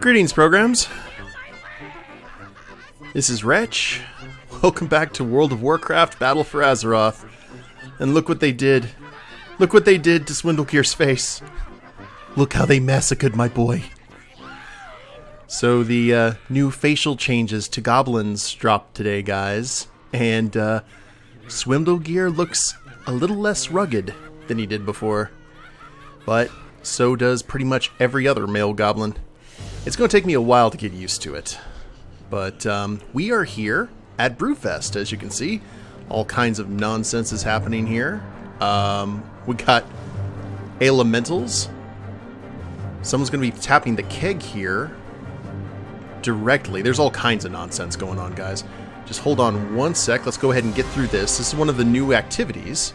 Greetings, programs. This is Wretch. Welcome back to World of Warcraft Battle for Azeroth. And look what they did. Look what they did to Swindlegear's face. Look how they massacred my boy. So the new facial changes to goblins dropped today, guys. And Swindlegear looks a little less rugged than he did before. But so does pretty much every other male goblin. It's going to take me a while to get used to it. But we are here at Brewfest, as you can see. All kinds of nonsense is happening here. We got elementals. Someone's going to be tapping the keg here directly. There's all kinds of nonsense going on, guys. Just hold on one sec. Let's go ahead and get through this. This is one of the new activities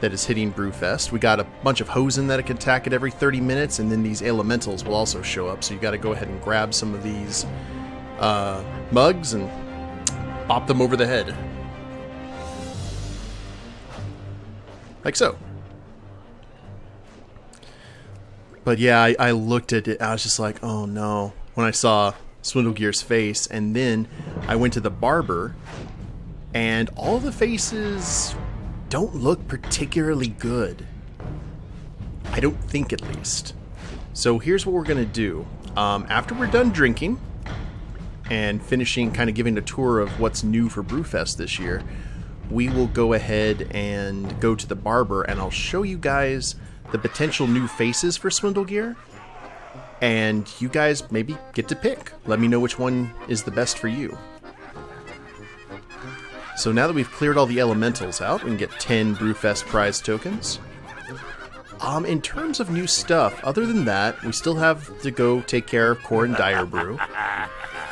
that is hitting Brewfest. We got a bunch of hosen that can attack it every 30 minutes, and then these elementals will also show up. So you got to go ahead and grab some of these mugs and bop them over the head. Like so. But yeah, I looked at it, I was just like, oh no, when I saw Swindlegear's face, and then I went to the barber, and all the faces don't look particularly good. I don't think, at least. So here's what we're going to do. After we're done drinking, and finishing kind of giving a tour of what's new for Brewfest this year, we will go ahead and go to the barber, and I'll show you guys the potential new faces for Swindlegear, and you guys maybe get to pick. Let me know which one is the best for you. So now that we've cleared all the elementals out, we can get 10 Brewfest prize tokens. In terms of new stuff, other than that, we still have to go take care of Core and Dire Brew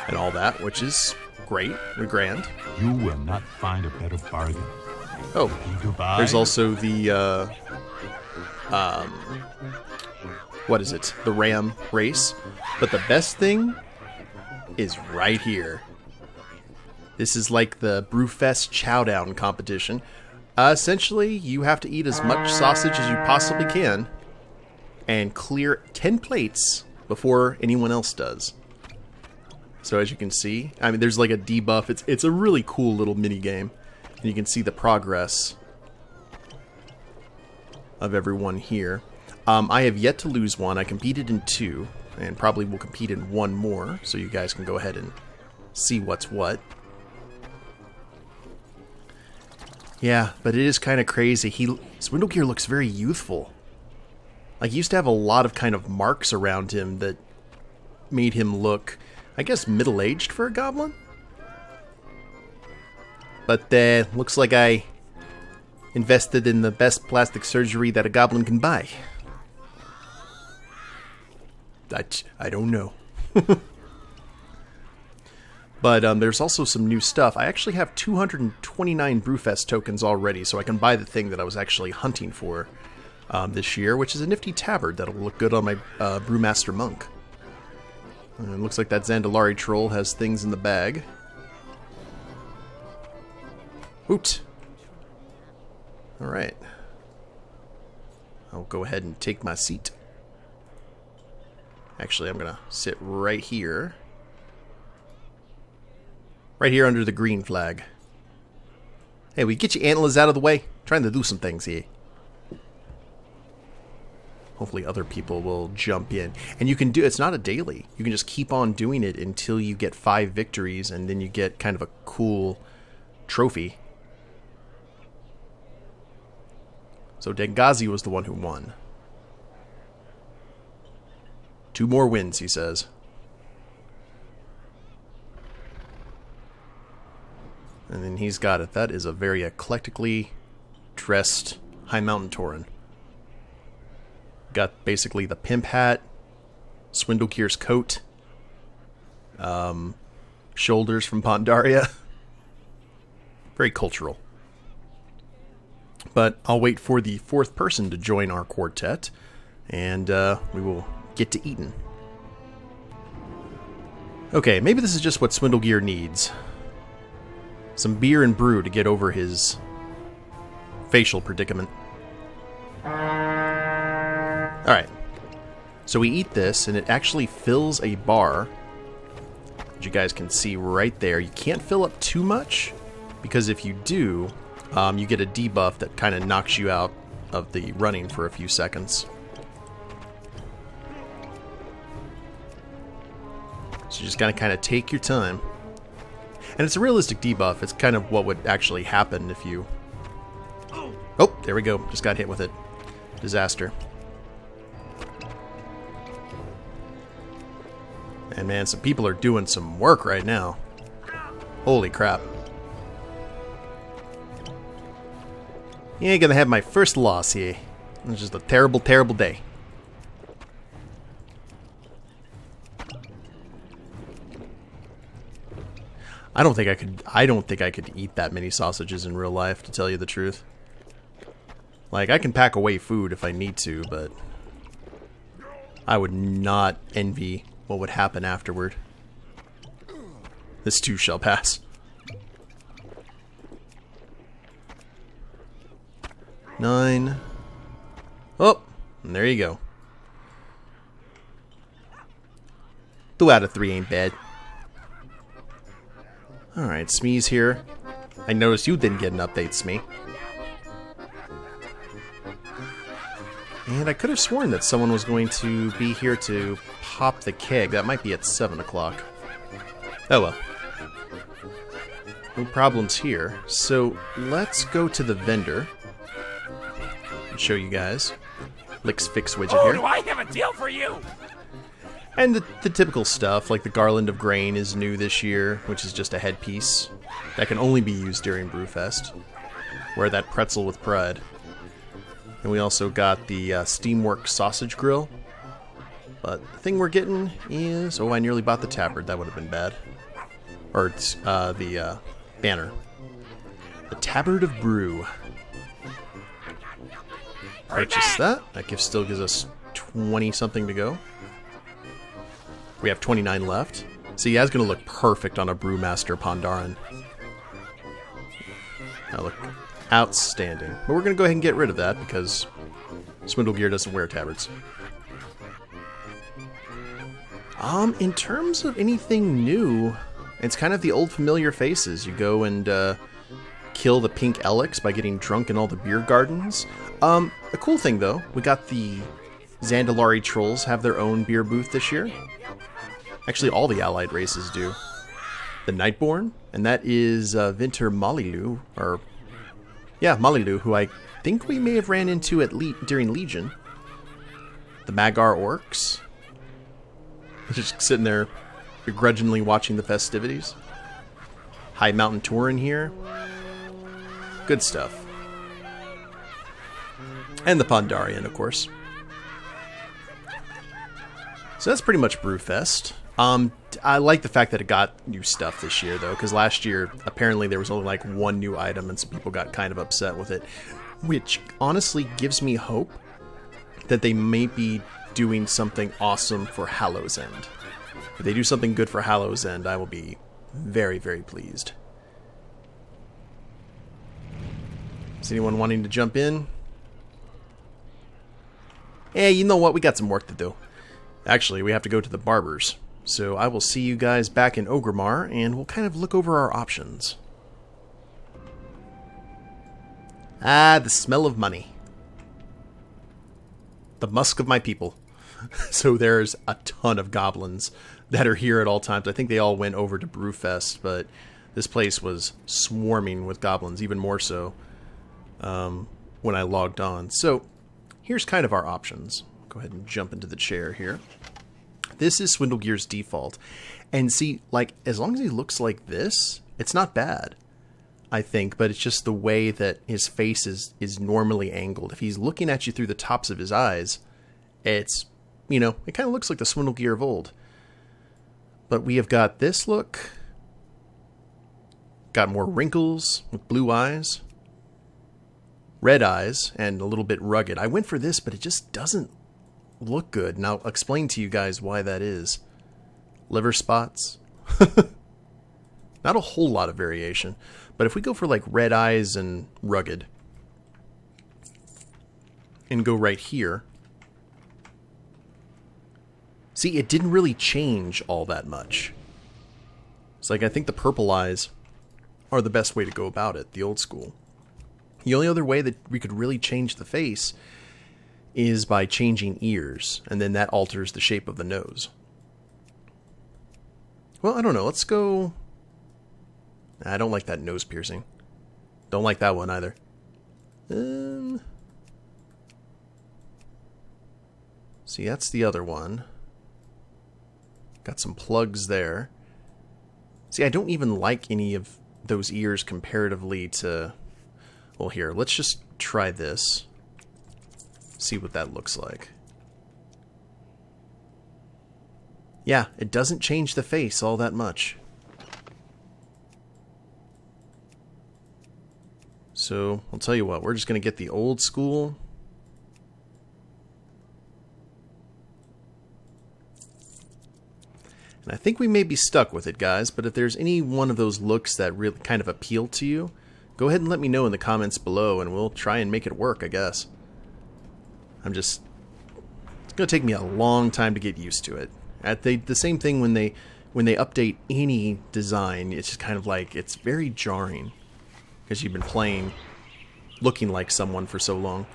and all that, which is great. We're grand. You will not find a better bargain. Oh, there's also the what is it? The Ram race. But the best thing is right here. This is like the Brewfest Chowdown competition. Essentially, you have to eat as much sausage as you possibly can and clear 10 plates before anyone else does. So as you can see, I mean, there's like a debuff. It's a really cool little mini game, and you can see the progress of everyone here. I have yet to lose one. I competed in 2, and probably will compete in 1 more, so you guys can go ahead and see what's what. Yeah, but it is kind of crazy. Swindlegear looks very youthful. Like, he used to have a lot of kind of marks around him that made him look, I guess, middle-aged for a goblin? But looks like I invested in the best plastic surgery that a goblin can buy. I don't know. But there's also some new stuff. I actually have 229 Brewfest tokens already, so I can buy the thing that I was actually hunting for this year, which is a nifty tabard that'll look good on my Brewmaster Monk. And it looks like that Zandalari troll has things in the bag. Hoot! Alright. I'll go ahead and take my seat. Actually, I'm going to sit right here. Right here under the green flag. Hey, will you get your antlers out of the way? I'm trying to do some things here. Hopefully other people will jump in. And you can do, it's not a daily. You can just keep on doing it until you get 5 victories, and then you get kind of a cool trophy. So Dengazi was the one who won. 2 more wins, he says. And then he's got it. That is a very eclectically dressed High Mountain Tauren. Got basically the pimp hat, Swindlegear's coat, shoulders from Pandaria. Very cultural. But I'll wait for the 4th person to join our quartet, and we will get to eating. Okay, maybe this is just what Swindlegear needs. Some beer and brew to get over his facial predicament. Alright. So we eat this, and it actually fills a bar, which you guys can see right there. You can't fill up too much, because if you do, you get a debuff that kind of knocks you out of the running for a few seconds. So you just gotta kind of take your time. And it's a realistic debuff. It's kind of what would actually happen if you... Oh, there we go. Just got hit with it. Disaster. And man, some people are doing some work right now. Holy crap. Yeah, gonna have my first loss here. It's just a terrible, terrible day. I don't think I could eat that many sausages in real life, to tell you the truth. Like, I can pack away food if I need to, but I would not envy what would happen afterward. This too shall pass. 9. Oh, and there you go. 2 out of 3 ain't bad. Alright, Smee's here. I noticed you didn't get an update, Smee. And I could have sworn that someone was going to be here to pop the keg. That might be at 7 o'clock. Oh well. No problems here. So, let's go to the vendor. And show you guys. Licks Fix widget here. Do I have a deal for you? And the typical stuff, like the Garland of Grain is new this year, which is just a headpiece that can only be used during Brewfest. Wear that pretzel with pride. And we also got the Steamworks Sausage Grill. But the thing we're getting is... Oh, I nearly bought the tabard. That would have been bad. Or the banner. The Tabard of Brew. Purchase that. That still gives us 20-something to go. We have 29 left. See, that's going to look perfect on a Brewmaster Pandaren. That look outstanding. But we're going to go ahead and get rid of that because Swindlegear doesn't wear tabards. In terms of anything new, it's kind of the old familiar faces. You go and kill the pink Elix by getting drunk in all the beer gardens. A cool thing, though, we got the Zandalari Trolls have their own beer booth this year. Actually, all the allied races do. The Nightborn, and that is Vinter Malilu, or... Yeah, Malilu, who I think we may have ran into during Legion. The Magar Orcs. Just sitting there begrudgingly watching the festivities. High Mountain Tour in here. Good stuff. And the Pandarian, of course. So that's pretty much Brewfest. I like the fact that it got new stuff this year, though, because last year, apparently, there was only like one new item, and some people got kind of upset with it, which honestly gives me hope that they may be doing something awesome for Hallow's End. If they do something good for Hallow's End, I will be very, very pleased. Is anyone wanting to jump in? Hey, you know what? We got some work to do. Actually, we have to go to the barbers. So I will see you guys back in Ogremar, and we'll kind of look over our options. Ah, the smell of money. The musk of my people. So there's a ton of goblins that are here at all times. I think they all went over to Brewfest, but this place was swarming with goblins, even more so when I logged on. So here's kind of our options. Go ahead and jump into the chair here. This is Swindlegear's default. And see, like, as long as he looks like this, it's not bad, I think. But it's just the way that his face is normally angled. If he's looking at you through the tops of his eyes, it's, you know, it kind of looks like the Swindlegear of old. But we have got this look. Got more wrinkles with blue eyes. Red eyes and a little bit rugged. I went for this, but it just doesn't look good. And I'll explain to you guys why that is. Liver spots. Not a whole lot of variation. But if we go for like red eyes and rugged. And go right here. See, it didn't really change all that much. It's like, I think the purple eyes are the best way to go about it, the old school. The only other way that we could really change the face is by changing ears, and then that alters the shape of the nose. Well, I don't know, let's go... I don't like that nose piercing. Don't like that one either. See, that's the other one. Got some plugs there. See, I don't even like any of those ears comparatively to... Well, here, let's just try this. See what that looks like. Yeah, it doesn't change the face all that much. So, I'll tell you what, we're just going to get the old school. And I think we may be stuck with it, guys, but if there's any one of those looks that really kind of appeal to you, go ahead and let me know in the comments below, and we'll try and make it work, I guess. It's going to take me a long time to get used to it. The same thing when they update any design, it's just kind of like, it's very jarring. Because you've been playing, looking like someone for so long.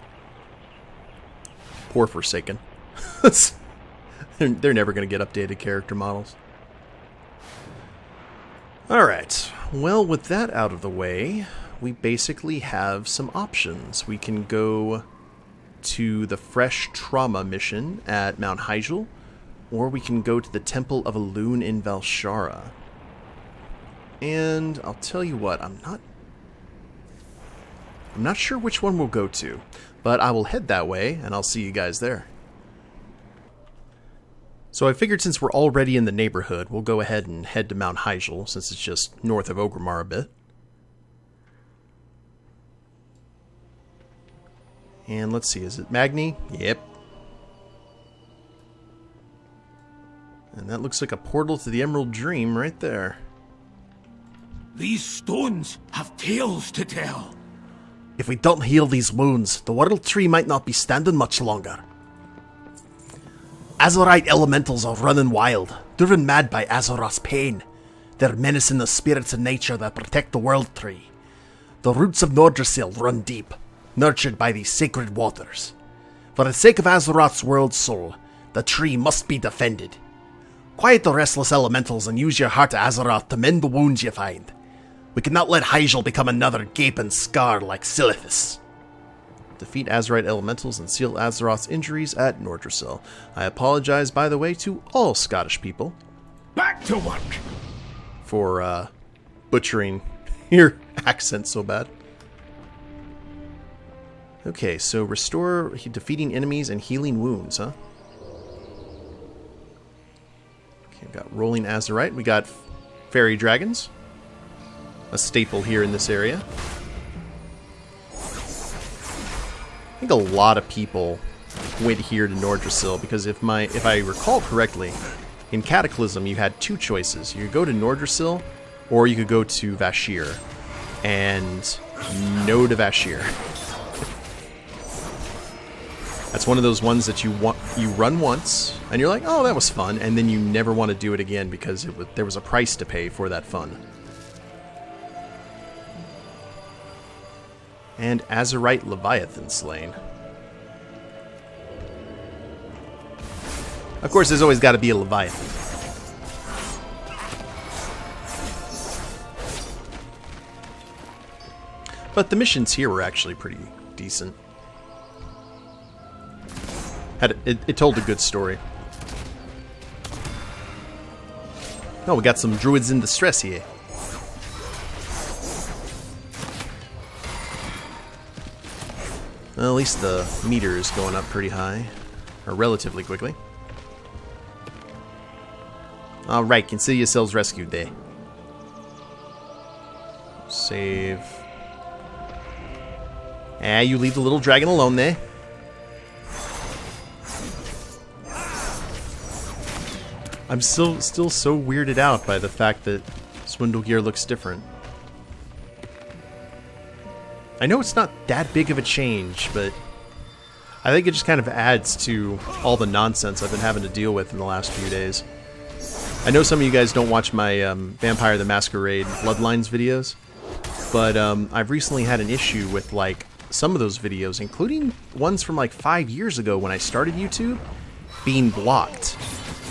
Poor Forsaken. They're never going to get updated character models. Alright, well, with that out of the way, we basically have some options. We can go to the Fresh Trauma mission at Mount Hyjal, or we can go to the Temple of Elune in Valshara. And I'll tell you what, I'm not sure which one we'll go to, but I will head that way, and I'll see you guys there. So I figured since we're already in the neighborhood, we'll go ahead and head to Mount Hyjal, since it's just north of Orgrimmar a bit. And let's see, is it Magni? Yep. And that looks like a portal to the Emerald Dream right there. These stones have tales to tell. If we don't heal these wounds, the World Tree might not be standing much longer. Azerite elementals are running wild, driven mad by Azeroth's pain. They're menacing the spirits of nature that protect the World Tree. The roots of Nordrassil run deep, nurtured by these sacred waters. For the sake of Azeroth's world soul, the tree must be defended. Quiet the restless elementals and use your heart to Azeroth to mend the wounds you find. We cannot let Hyjal become another gaping scar like Silithus. Defeat Azerite elementals and seal Azeroth's injuries at Nordrassil. I apologize, by the way, to all Scottish people. Back to work! For, butchering your accent so bad. Okay, so restore defeating enemies and healing wounds, huh? Okay, we got Rolling Azerite. We got Fairy Dragons. A staple here in this area. I think a lot of people went here to Nordrassil because if I recall correctly, in Cataclysm you had two choices. You could go to Nordrassil or you could go to Vashj'ir. And no to Vashj'ir. That's one of those ones that you run once and you're like, oh, that was fun, and then you never want to do it again because there was a price to pay for that fun. And Azerite Leviathan slain. Of course, there's always got to be a Leviathan. But the missions here were actually pretty decent. It told a good story. Oh, we got some druids in distress here. Well, at least the meter is going up pretty high. Or relatively quickly. Alright, consider yourselves rescued there. Save. You leave the little dragon alone there. I'm still so weirded out by the fact that Swindlegear looks different. I know it's not that big of a change, but I think it just kind of adds to all the nonsense I've been having to deal with in the last few days. I know some of you guys don't watch my Vampire the Masquerade Bloodlines videos, but I've recently had an issue with like some of those videos, including ones from like 5 years ago when I started YouTube, being blocked.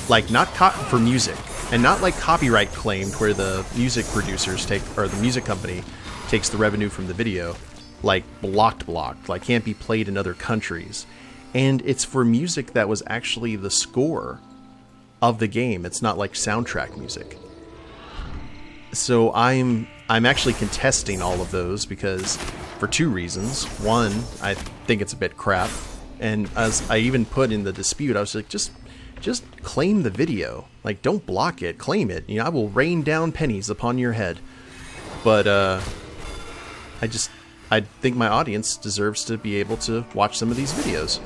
Like not for music, and not like copyright claimed where the music producers take, or the music company takes the revenue from the video. Like blocked, like can't be played in other countries. And it's for music that was actually the score of the game. It's not like soundtrack music. So I'm actually contesting all of those because for two reasons. One, I think it's a bit crap, and as I even put in the dispute, I was like, just claim the video. Like, don't block it, claim it. You know, I will rain down pennies upon your head. But I think my audience deserves to be able to watch some of these videos.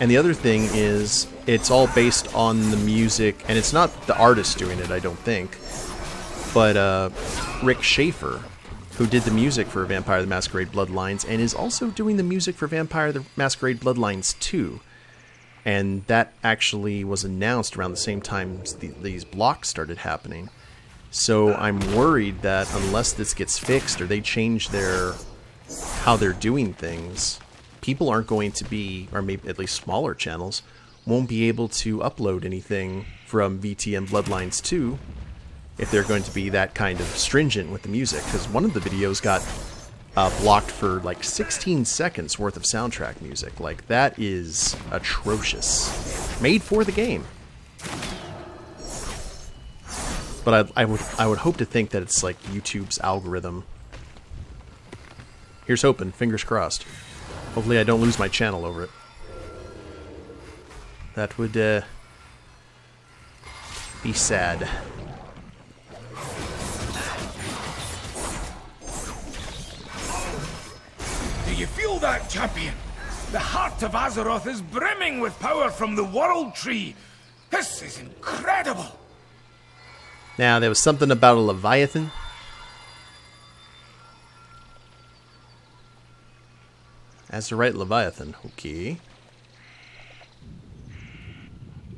And the other thing is, it's all based on the music, and it's not the artist doing it, I don't think, but Rick Schaefer, who did the music for Vampire the Masquerade Bloodlines, and is also doing the music for Vampire the Masquerade Bloodlines 2. And that actually was announced around the same time these blocks started happening. So I'm worried that unless this gets fixed or they change how they're doing things, people aren't going to be, or maybe at least smaller channels, won't be able to upload anything from VTM Bloodlines 2 if they're going to be that kind of stringent with the music. Because one of the videos got blocked for like 16 seconds worth of soundtrack music. Like, that is atrocious. Made for the game. But I would hope to think that it's like YouTube's algorithm. Here's hoping, fingers crossed. Hopefully I don't lose my channel over it. That would be sad. Do you feel that, champion? The heart of Azeroth is brimming with power from the World Tree. This is incredible. Now, there was something about a Leviathan. Azerite Leviathan. Okay.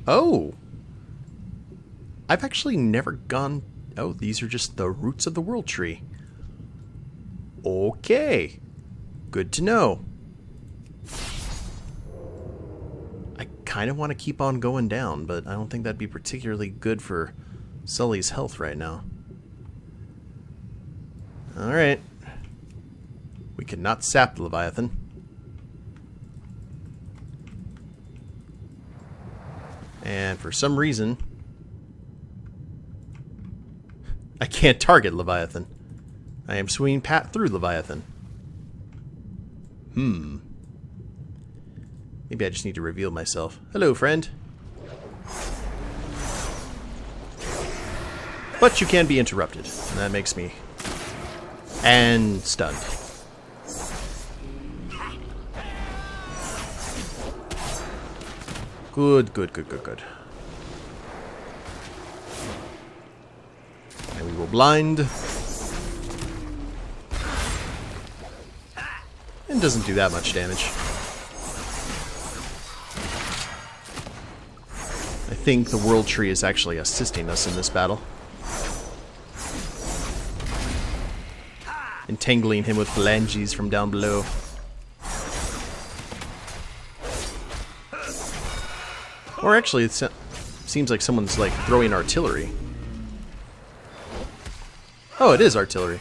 Oh! I've actually never gone... Oh, these are just the roots of the World Tree. Okay. Good to know. I kind of want to keep on going down, but I don't think that'd be particularly good for Sully's health right now. Alright. We cannot sap the Leviathan. And for some reason, I can't target Leviathan. I am swinging pat through Leviathan. Maybe I just need to reveal myself. Hello, friend. But you can be interrupted, and that makes me... and stunned. Good, good, good, good, good. And we will blind. And doesn't do that much damage. I think the World Tree is actually assisting us in this battle. Entangling him with phalanges from down below. Or actually, it seems like someone's like throwing artillery. Oh, it is artillery.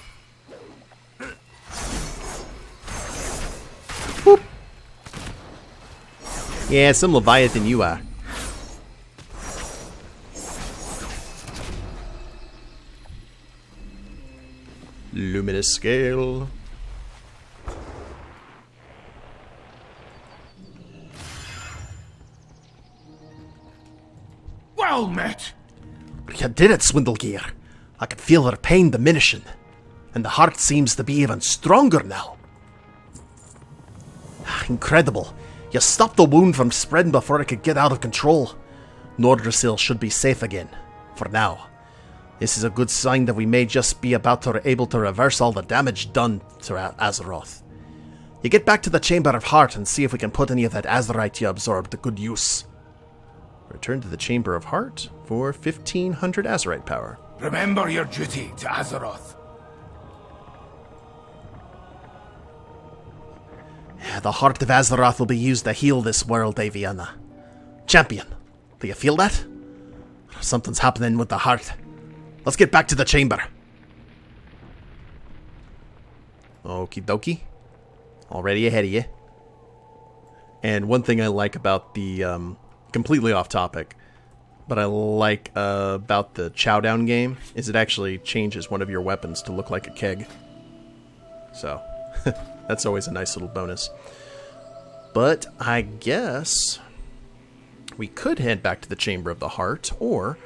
Whoop. Yeah, some Leviathan you are. Luminous scale. Well met. You did it, Swindlegear. I can feel her pain diminishing, and the heart seems to be even stronger now. Incredible. You stopped the wound from spreading before it could get out of control. Nordrassil should be safe again, for now. This is a good sign that we may just be able to reverse all the damage done to Azeroth. You get back to the Chamber of Heart and see if we can put any of that azurite you absorbed to good use. Return to the Chamber of Heart for 1500 azurite power. Remember your duty to Azeroth. The Heart of Azeroth will be used to heal this world, Aviana. Champion, do you feel that? Something's happening with the heart. Let's get back to the chamber. Okie dokie. Already ahead of you. And one thing I like about the, completely off topic, but I like about the Chowdown game, is it actually changes one of your weapons to look like a keg. So, that's always a nice little bonus. But I guess we could head back to the Chamber of the Heart, or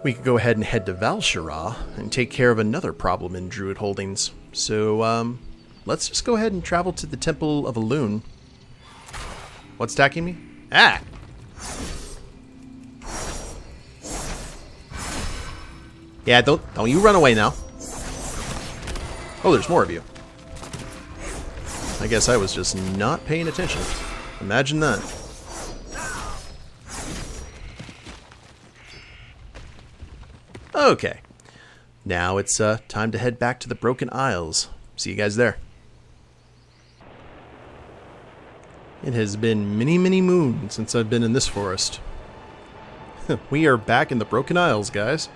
we could go ahead and head to Val'Sharah and take care of another problem in Druid Holdings. So, let's just go ahead and travel to the Temple of Elune. What's attacking me? Ah! Yeah, don't you run away now. Oh, there's more of you. I guess I was just not paying attention. Imagine that. Okay. Now it's time to head back to the Broken Isles. See you guys there. It has been many, many moons since I've been in this forest. We are back in the Broken Isles, guys.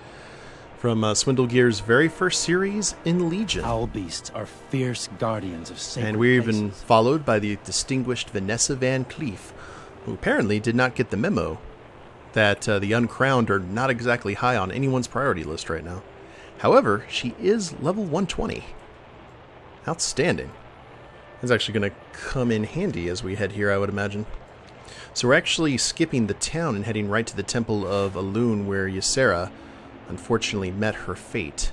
From Swindlegear's very first series in Legion. Owl beasts are fierce guardians of sacred And we're places. even followed by the distinguished Vanessa Van Cleef, who apparently did not get the memo that the Uncrowned are not exactly high on anyone's priority list right now. However, she is level 120. Outstanding. That's actually going to come in handy as we head here, I would imagine. So we're actually skipping the town and heading right to the Temple of Elune, where Ysera unfortunately met her fate.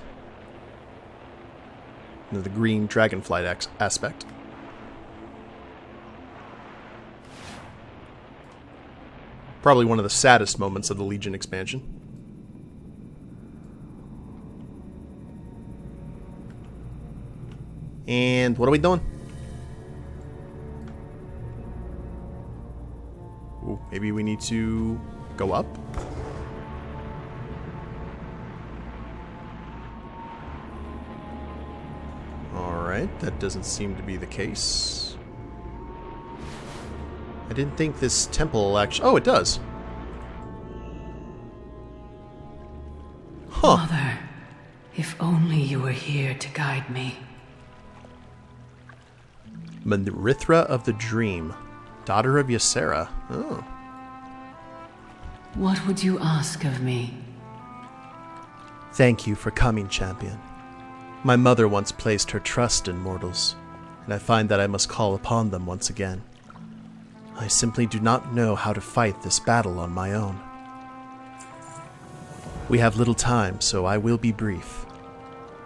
The Green Dragonflight aspect. Probably one of the saddest moments of the Legion expansion. And what are we doing? Ooh, maybe we need to go up? Alright, that doesn't seem to be the case. I didn't think this temple actually... Oh, it does. Huh. Mother, if only you were here to guide me. Marithra of the Dream. Daughter of Ysera. Oh. What would you ask of me? Thank you for coming, champion. My mother once placed her trust in mortals, and I find that I must call upon them once again. I simply do not know how to fight this battle on my own. We have little time, so I will be brief.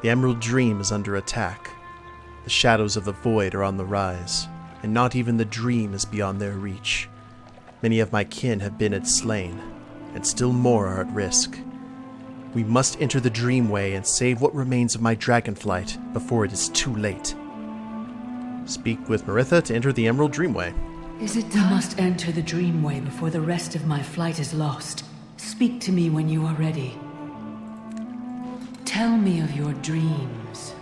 The Emerald Dream is under attack. The shadows of the void are on the rise, and not even the dream is beyond their reach. Many of my kin have been slain, and still more are at risk. We must enter the Dreamway and save what remains of my Dragonflight before it is too late. Speak with Marithra to enter the Emerald Dreamway. Is it time? We must enter the Dreamway before the rest of my flight is lost. Speak to me when you are ready. Tell me of your dreams.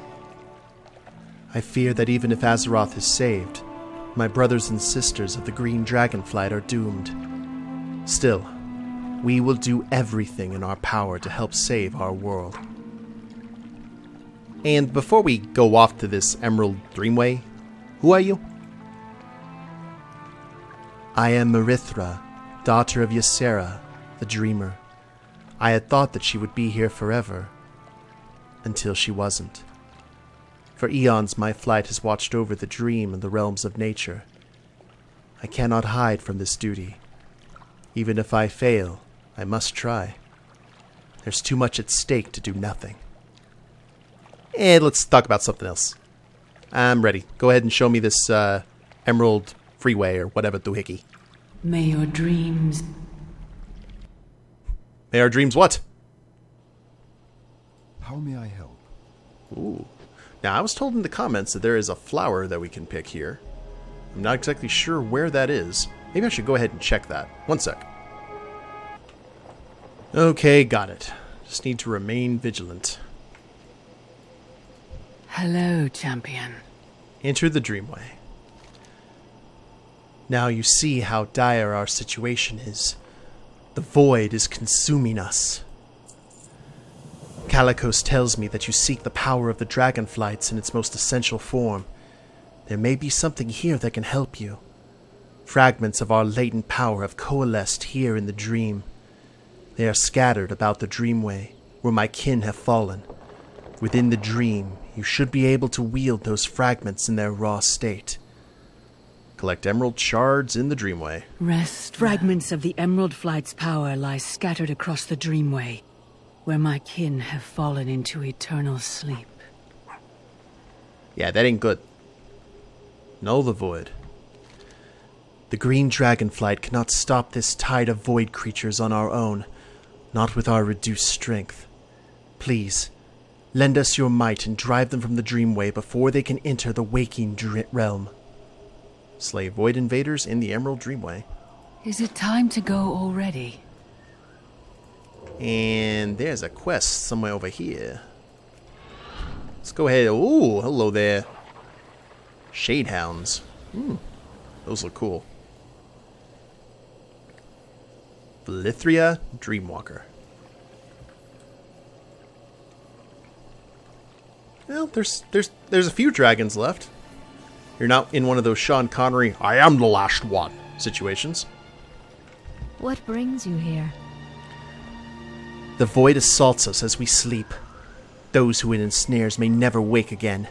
I fear that even if Azeroth is saved, my brothers and sisters of the Green Dragonflight are doomed. Still, we will do everything in our power to help save our world. And before we go off to this Emerald Dreamway, who are you? I am Marithra, daughter of Ysera, the Dreamer. I had thought that she would be here forever, until she wasn't. For eons my flight has watched over the dream and the realms of nature. I cannot hide from this duty. Even if I fail, I must try. There's too much at stake to do nothing. Let's talk about something else. I'm ready. Go ahead and show me this Emerald Freeway or whatever doohickey. May your dreams... May our dreams what? How may I help? Ooh. Now, I was told in the comments that there is a flower that we can pick here. I'm not exactly sure where that is. Maybe I should go ahead and check that. One sec. Okay, got it. Just need to remain vigilant. Hello, champion. Enter the Dreamway. Now you see how dire our situation is. The void is consuming us. Calicos tells me that you seek the power of the Dragonflights in its most essential form. There may be something here that can help you. Fragments of our latent power have coalesced here in the dream. They are scattered about the Dreamway, where my kin have fallen. Within the dream, you should be able to wield those fragments in their raw state. Collect emerald shards in the Dreamway. Rest. Fragments of the Emerald Flight's power lie scattered across the Dreamway, where my kin have fallen into eternal sleep. Yeah, that ain't good. Null the void. The Green Dragonflight cannot stop this tide of void creatures on our own, not with our reduced strength. Please, lend us your might and drive them from the Dreamway before they can enter the waking realm. Slay void invaders in the Emerald Dreamway. Is it time to go already? And there's a quest somewhere over here. Let's go ahead. Ooh, hello there. Shadehounds. Those look cool. Vlithria Dreamwalker. Well, there's a few dragons left. You're not in one of those Sean Connery, I am the last one situations. What brings you here? The void assaults us as we sleep. Those who it ensnares may never wake again.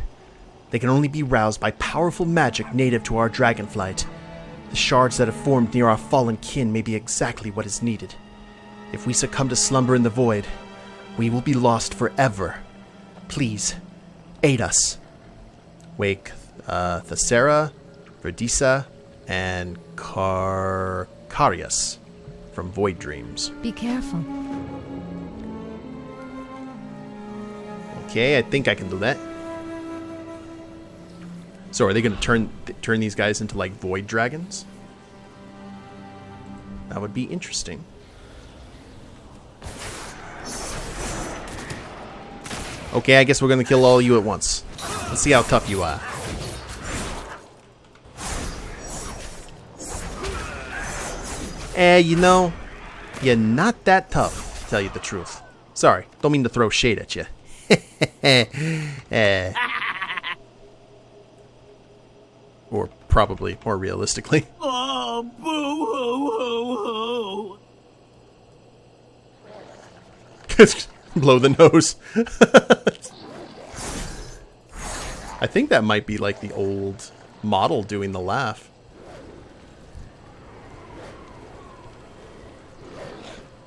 They can only be roused by powerful magic native to our Dragonflight. The shards that have formed near our fallen kin may be exactly what is needed. If we succumb to slumber in the void, we will be lost forever. Please, aid us. Wake Thessera, Verdisa, and Carius from Void Dreams. Be careful. Okay, I think I can do that. So are they going to turn these guys into like void dragons? That would be interesting. Okay, I guess we're going to kill all of you at once. Let's see how tough you are. You know, you're not that tough, to tell you the truth. Sorry, don't mean to throw shade at you. Or probably, more realistically. Oh, boo-hoo-hoo-hoo! Blow the nose. I think that might be like the old model doing the laugh.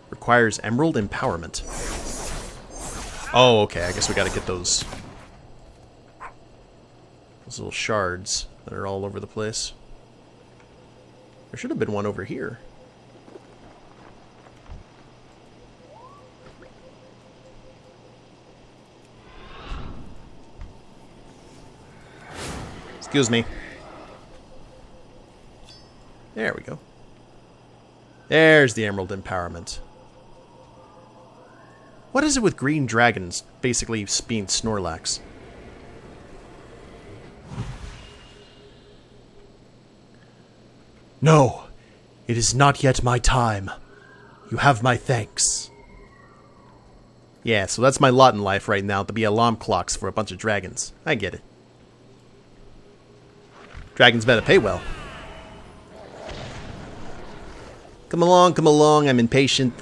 Requires emerald empowerment. Oh, okay. I guess we got to get those little shards that are all over the place. There should have been one over here. Excuse me. There we go. There's the emerald empowerment. What is it with green dragons basically being Snorlax? No, it is not yet my time. You have my thanks. Yeah, so that's my lot in life right now, to be alarm clocks for a bunch of dragons. I get it. Dragons better pay well. Come along, I'm impatient.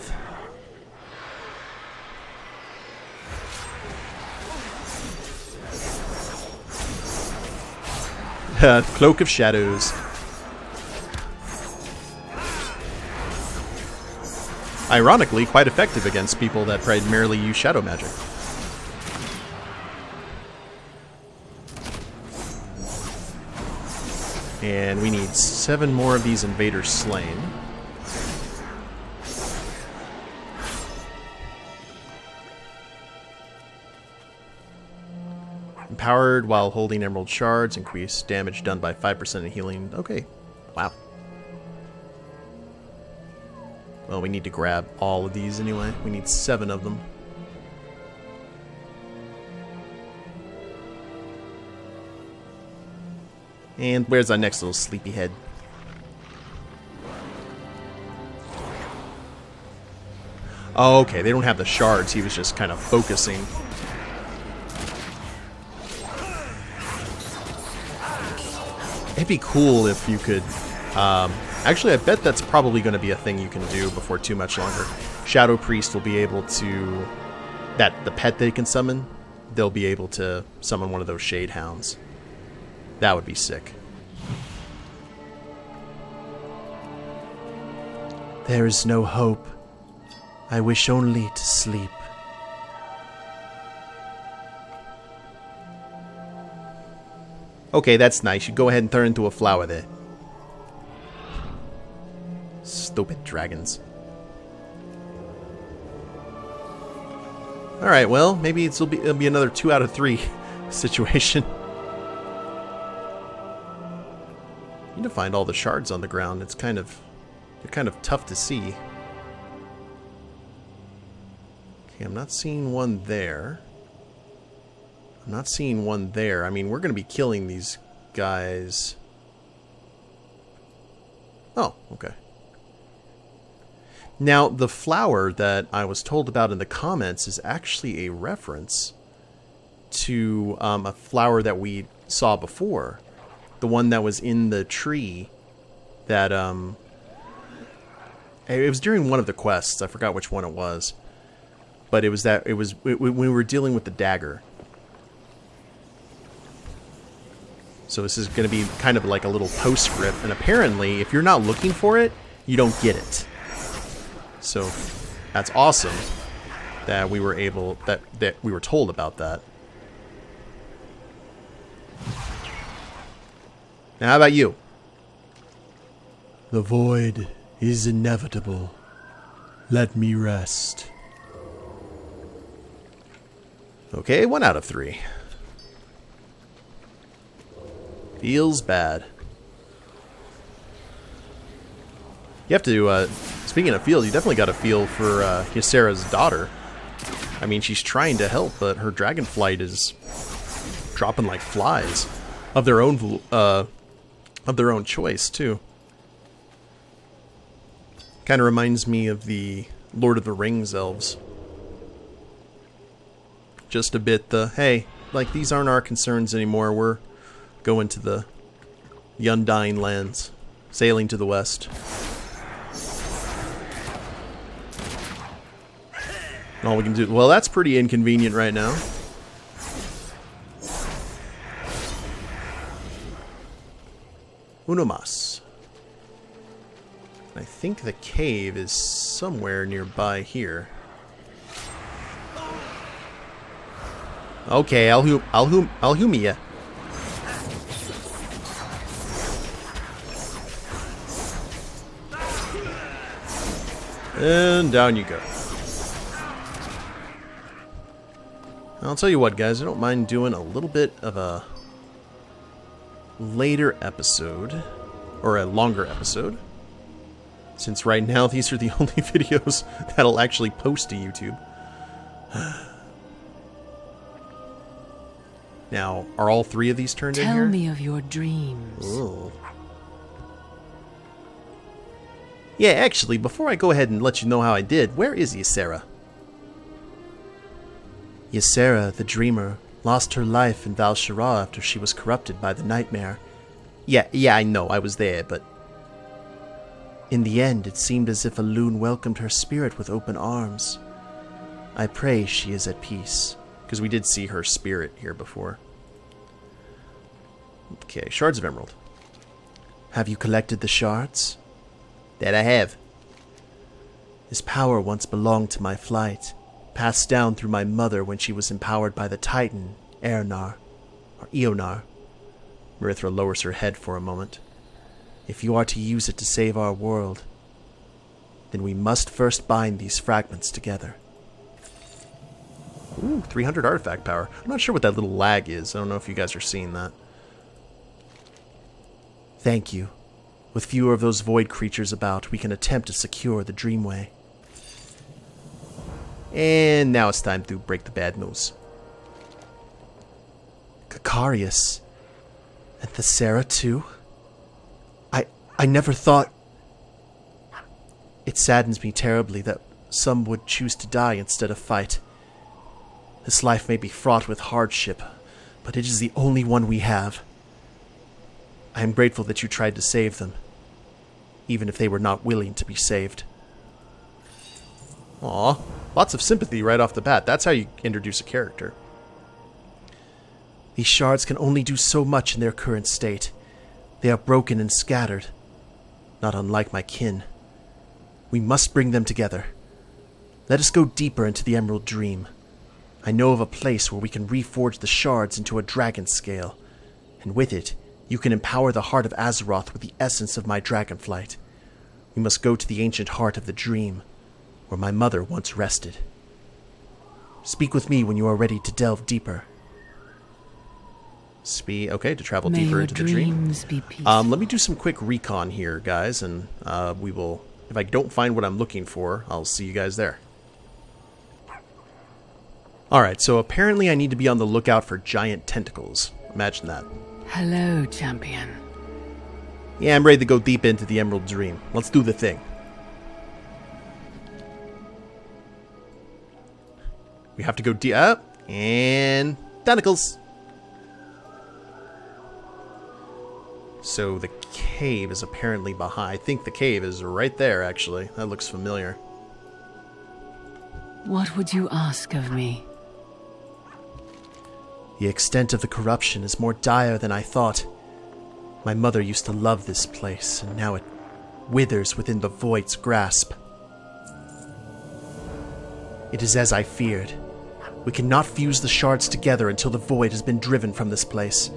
Cloak of Shadows. Ironically, quite effective against people that primarily use shadow magic. And we need 7 more of these invaders slain. Empowered while holding emerald shards. Increase damage done by 5% in healing. Okay. Wow. Well, we need to grab all of these anyway. We need 7 of them. And where's our next little sleepyhead? Oh, okay. They don't have the shards. He was just kind of focusing. It'd be cool if you could... actually, I bet that's probably going to be a thing you can do before too much longer. Shadow Priest will be able to... the pet they can summon, they'll be able to summon one of those Shade Hounds. That would be sick. There is no hope. I wish only to sleep. Okay, that's nice. You go ahead and turn into a flower there. Stupid dragons. Alright, well, maybe it'll be another 2 out of 3 situation. You need to find all the shards on the ground. They're kind of tough to see. Okay, I'm not seeing one there. I'm not seeing one there. I mean, we're going to be killing these guys. Oh, okay. Now, the flower that I was told about in the comments is actually a reference to a flower that we saw before. The one that was in the tree that, it was during one of the quests. I forgot which one it was. But it was when we were dealing with the dagger. So this is going to be kind of like a little postscript. And apparently, if you're not looking for it, you don't get it. So that's awesome that we were able, that we were told about that. Now, how about you? The void is inevitable. Let me rest. Okay, 1 out of 3. Feels bad. You have to, speaking of feel, you definitely got to feel for Ysera's daughter. I mean, she's trying to help, but her dragonflight is dropping like flies. Of their own choice, too. Kind of reminds me of the Lord of the Rings elves. Just a bit hey, like, these aren't our concerns anymore. We're going to the Undying Lands. Sailing to the west. And all we can do... Well, that's pretty inconvenient right now. Uno mas. I think the cave is somewhere nearby here. Okay, I'll humor ya. And down you go. I'll tell you what, guys, I don't mind doing a little bit of a later episode, or a longer episode, since right now these are the only videos that'll actually post to YouTube. Now, are all 3 of these turned in here? Tell me of your dreams. Ooh. Yeah, actually, before I go ahead and let you know how I did, where is Ysera? Ysera, the dreamer, lost her life in Val'Sharah after she was corrupted by the nightmare. Yeah, I know, I was there, but... In the end, it seemed as if Elune welcomed her spirit with open arms. I pray she is at peace. Because we did see her spirit here before. Okay, Shards of Emerald. Have you collected the shards? That I have. This power once belonged to my flight, passed down through my mother when she was empowered by the Titan, Eonar. Marithra lowers her head for a moment. If you are to use it to save our world, then we must first bind these fragments together. Ooh, 300 artifact power. I'm not sure what that little lag is. I don't know if you guys are seeing that. Thank you. With fewer of those void creatures about, we can attempt to secure the Dreamway. And now it's time to break the bad news. Kakarius. And Thessera too? I never thought... It saddens me terribly that some would choose to die instead of fight. This life may be fraught with hardship, but it is the only one we have. I am grateful that you tried to save them, even if they were not willing to be saved. Aw, lots of sympathy right off the bat. That's how you introduce a character. These shards can only do so much in their current state. They are broken and scattered, not unlike my kin. We must bring them together. Let us go deeper into the Emerald Dream. I know of a place where we can reforge the shards into a dragon scale, and with it, you can empower the heart of Azeroth with the essence of my dragonflight. We must go to the ancient heart of the dream, where my mother once rested. Speak with me when you are ready to delve deeper. Okay, to travel deeper into the dream. Let me do some quick recon here, guys, and we will... If I don't find what I'm looking for, I'll see you guys there. Alright, so apparently I need to be on the lookout for giant tentacles. Imagine that. Hello, champion. Yeah, I'm ready to go deep into the Emerald Dream. Let's do the thing. We have to go deep up, and tentacles. So the cave is apparently behind. I think the cave is right there, actually. That looks familiar. What would you ask of me? The extent of the corruption is more dire than I thought. My mother used to love this place, and now it withers within the Void's grasp. It is as I feared. We cannot fuse the shards together until the Void has been driven from this place.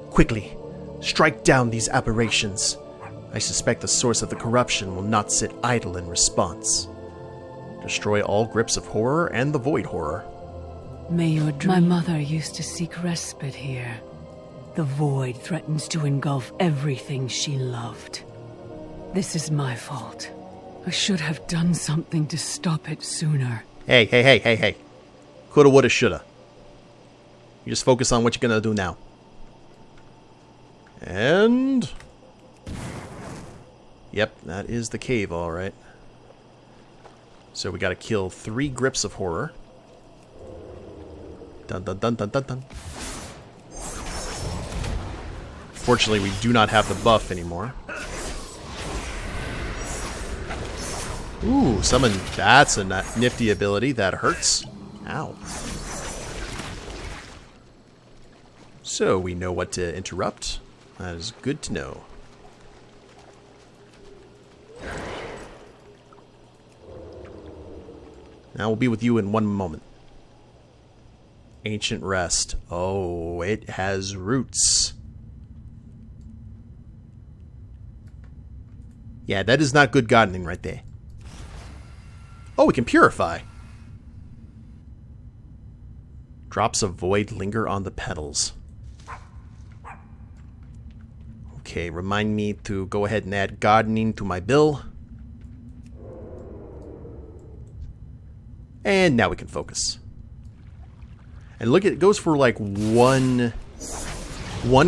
Quickly, strike down these aberrations. I suspect the source of the corruption will not sit idle in response. Destroy all grips of horror and the Void horror. May your dream... My mother used to seek respite here. The Void threatens to engulf everything she loved. This is my fault. I should have done something to stop it sooner. Hey. Coulda, woulda, shoulda. You just focus on what you're gonna do now. And... Yep, that is the cave, alright. So we gotta kill 3 grips of horror. Dun dun dun dun dun dun. Fortunately, we do not have the buff anymore. Ooh, summon. That's a nifty ability. That hurts. Ow. So we know what to interrupt. That is good to know. Now we'll be with you in one moment. Ancient Rest. Oh, it has roots. Yeah, that is not good gardening right there. Oh, we can purify. Drops of void linger on the petals. Okay, remind me to go ahead and add gardening to my bill. And now we can focus. And look, it goes for like one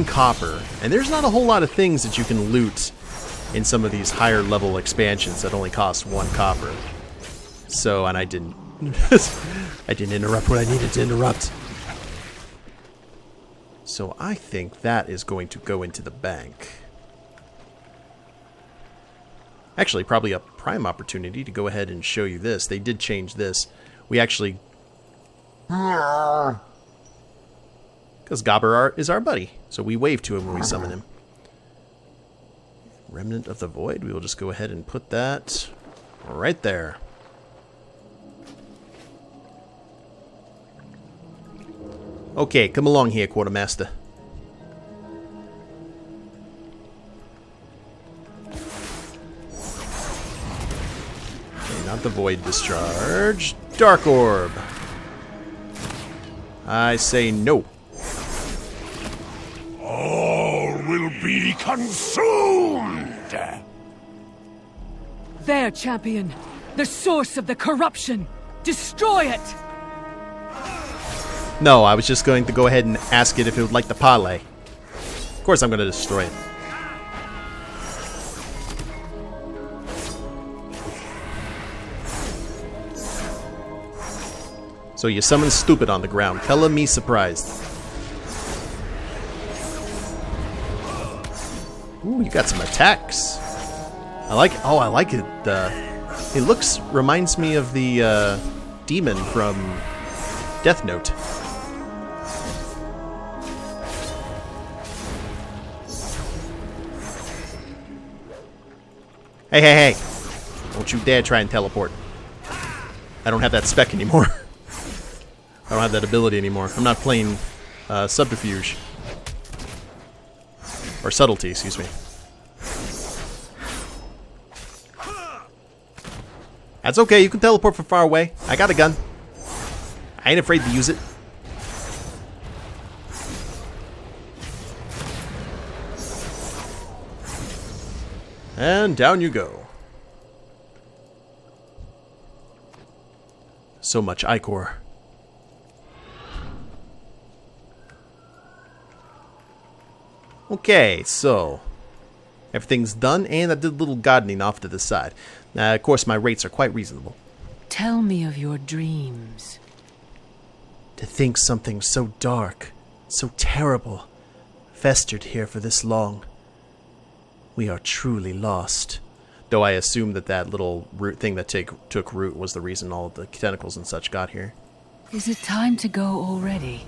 copper. And there's not a whole lot of things that you can loot in some of these higher level expansions that only cost 1 copper. So, and I didn't I didn't interrupt what I needed to interrupt. So I think that is going to go into the bank. Actually, probably a prime opportunity to go ahead and show you this. They did change this. We actually... Because Gobber is our buddy. So we wave to him when we summon him. Remnant of the Void. We will just go ahead and put that right there. Okay, come along here, Quartermaster. Okay, not the Void Discharge. Dark Orb. I say no. All will be consumed! There, champion! The source of the corruption! Destroy it! No, I was just going to go ahead and ask it if it would like the parlay. Of course I'm going to destroy it. So you summon stupid on the ground. Color me surprised. Ooh, you got some attacks. I like it. It reminds me of the demon from Death Note. Hey, hey, hey. Don't you dare try and teleport. I don't have that spec anymore. I don't have that ability anymore. I'm not playing subterfuge. Or subtlety, excuse me. That's okay, you can teleport from far away. I got a gun. I ain't afraid to use it. And down you go. So much ichor. Okay, so everything's done, and I did a little gardening off to the side. Of course, my rates are quite reasonable. Tell me of your dreams. To think something so dark, so terrible, festered here for this long. We are truly lost. Though I assume that little root thing that took root was the reason all of the tentacles and such got here. Is it time to go already?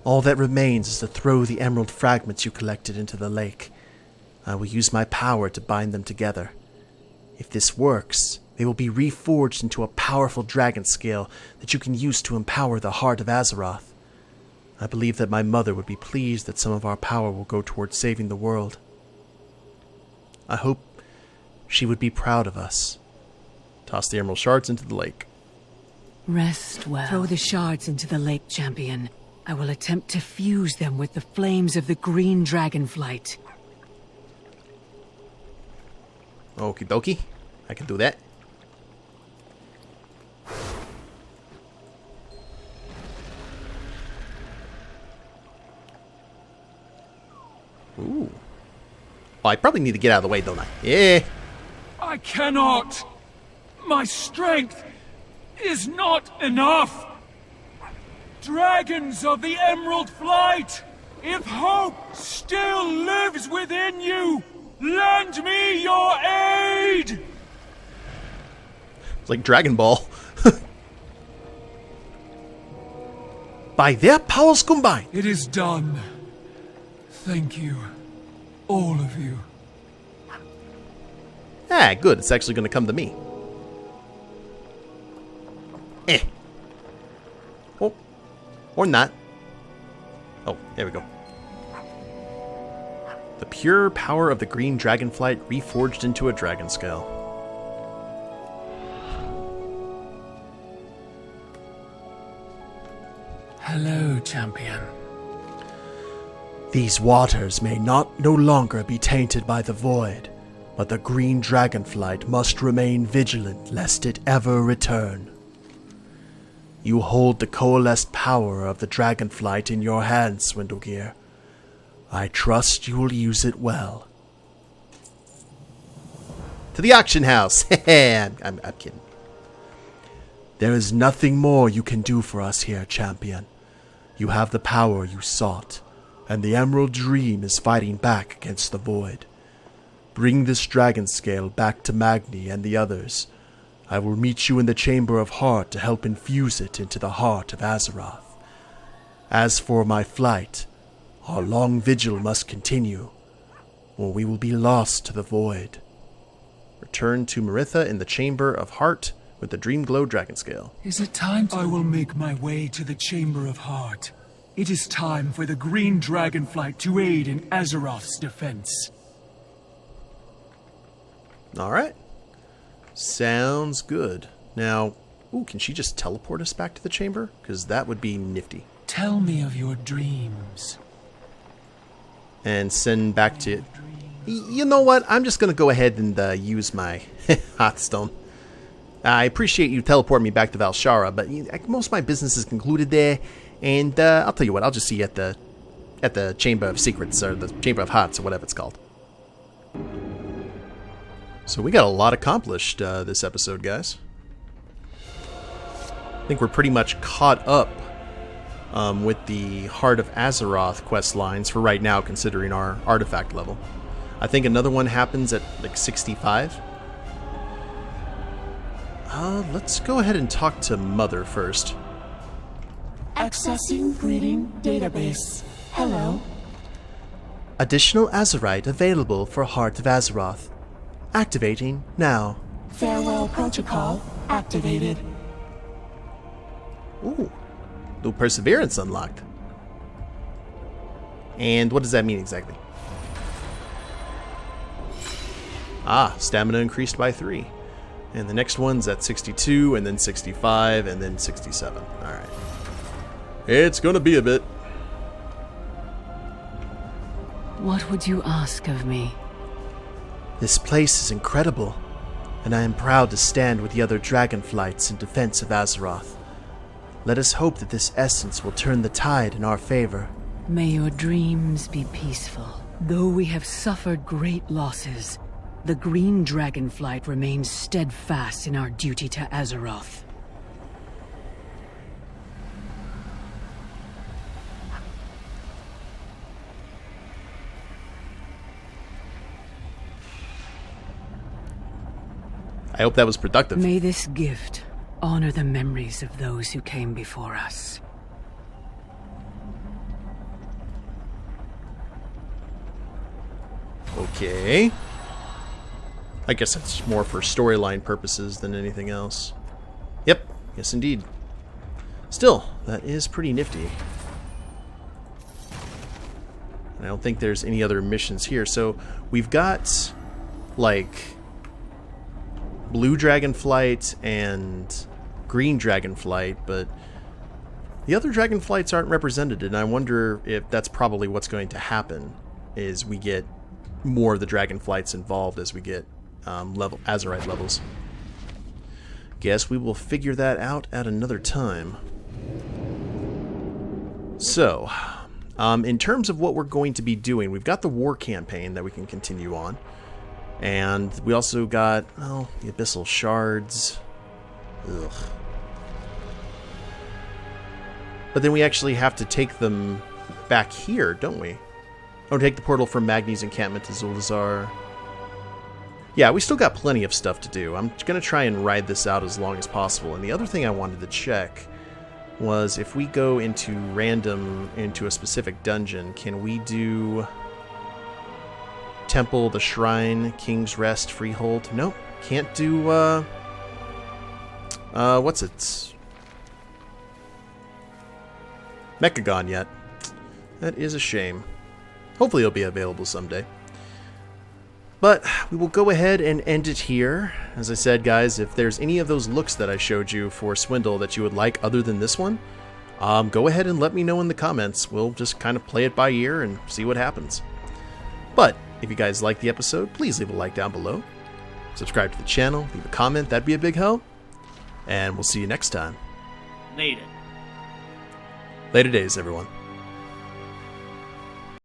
All that remains is to throw the emerald fragments you collected into the lake. I will use my power to bind them together. If this works, they will be reforged into a powerful dragon scale that you can use to empower the heart of Azeroth. I believe that my mother would be pleased that some of our power will go towards saving the world. I hope she would be proud of us. Toss the emerald shards into the lake. Rest well. Throw the shards into the lake, champion. I will attempt to fuse them with the flames of the Green Dragonflight. Okie dokie. I can do that. Ooh. Oh, I probably need to get out of the way, don't I? Yeah. I cannot! My strength is not enough! Dragons of the Emerald Flight! If hope still lives within you, lend me your aid! It's like Dragon Ball. By their powers combined. It is done. Thank you. All of you. Ah, good. It's actually going to come to me. Oh. Or not. Oh, there we go. The pure power of the Green Dragonflight reforged into a dragon scale. Hello, champion. These waters may no longer be tainted by the void, but the Green Dragonflight must remain vigilant lest it ever return. You hold the coalesced power of the Dragonflight in your hands, Swindlegear. I trust you will use it well. To the auction house! I'm kidding. There is nothing more you can do for us here, champion. You have the power you sought, and the Emerald Dream is fighting back against the void. Bring this dragon scale back to Magni and the others. I will meet you in the Chamber of Heart to help infuse it into the heart of Azeroth. As for my flight, our long vigil must continue, or we will be lost to the void. Return to Maritha in the Chamber of Heart with the Dreamglow Dragon Scale. Is it time I will make my way to the Chamber of Heart. It is time for the Green Dragonflight to aid in Azeroth's defense. Alright. Sounds good. Now, Ooh, can she just teleport us back to the chamber? Because that would be nifty. Tell me of your dreams. And send back to... You know what? I'm just going to go ahead and use my Hearthstone. I appreciate you teleporting me back to Valshara, but most of my business is concluded there. And I'll tell you what, I'll just see you at the Chamber of Secrets, or the Chamber of Hearts, or whatever it's called. So we got a lot accomplished this episode, guys. I think we're pretty much caught up with the Heart of Azeroth quest lines for right now, considering our artifact level. I think another one happens at like 65. Let's go ahead and talk to Mother first. Accessing breeding database. Hello. Additional Azerite available for Heart of Azeroth. Activating now. Farewell protocol activated. Ooh. New Perseverance unlocked. And what does that mean exactly? Ah, stamina increased by 3. And the next one's at 62, and then 65, and then 67. Alright. It's gonna be a bit. What would you ask of me? This place is incredible, and I am proud to stand with the other Dragonflights in defense of Azeroth. Let us hope that this essence will turn the tide in our favor. May your dreams be peaceful. Though we have suffered great losses, the Green Dragonflight remains steadfast in our duty to Azeroth. I hope that was productive. May this gift honor the memories of those who came before us. Okay. I guess that's more for storyline purposes than anything else. Yep, yes indeed. Still, that is pretty nifty. And I don't think there's any other missions here. So we've got, like, Blue Dragonflight and Green Dragonflight, but the other Dragonflights aren't represented, and I wonder if that's probably what's going to happen, is we get more of the Dragonflights involved as we get Azerite levels. Guess we will figure that out at another time. So, in terms of what we're going to be doing, we've got the war campaign that we can continue on. And we also got, well, the Abyssal Shards. Ugh. But then we actually have to take them back here, don't we? Oh, take the portal from Magni's encampment to Zul'Dazar. Yeah, we still got plenty of stuff to do. I'm going to try and ride this out as long as possible. And the other thing I wanted to check was if we go into random, into a specific dungeon, can we do Temple, the Shrine, King's Rest, Freehold? Nope. Can't do, what's it? Mechagon yet. That is a shame. Hopefully it'll be available someday. But we will go ahead and end it here. As I said, guys, if there's any of those looks that I showed you for Swindle that you would like other than this one, go ahead and let me know in the comments. We'll just kind of play it by ear and see what happens. But if you guys liked the episode, please leave a like down below. Subscribe to the channel, leave a comment, that'd be a big help. And we'll see you next time. Later. Later days, everyone.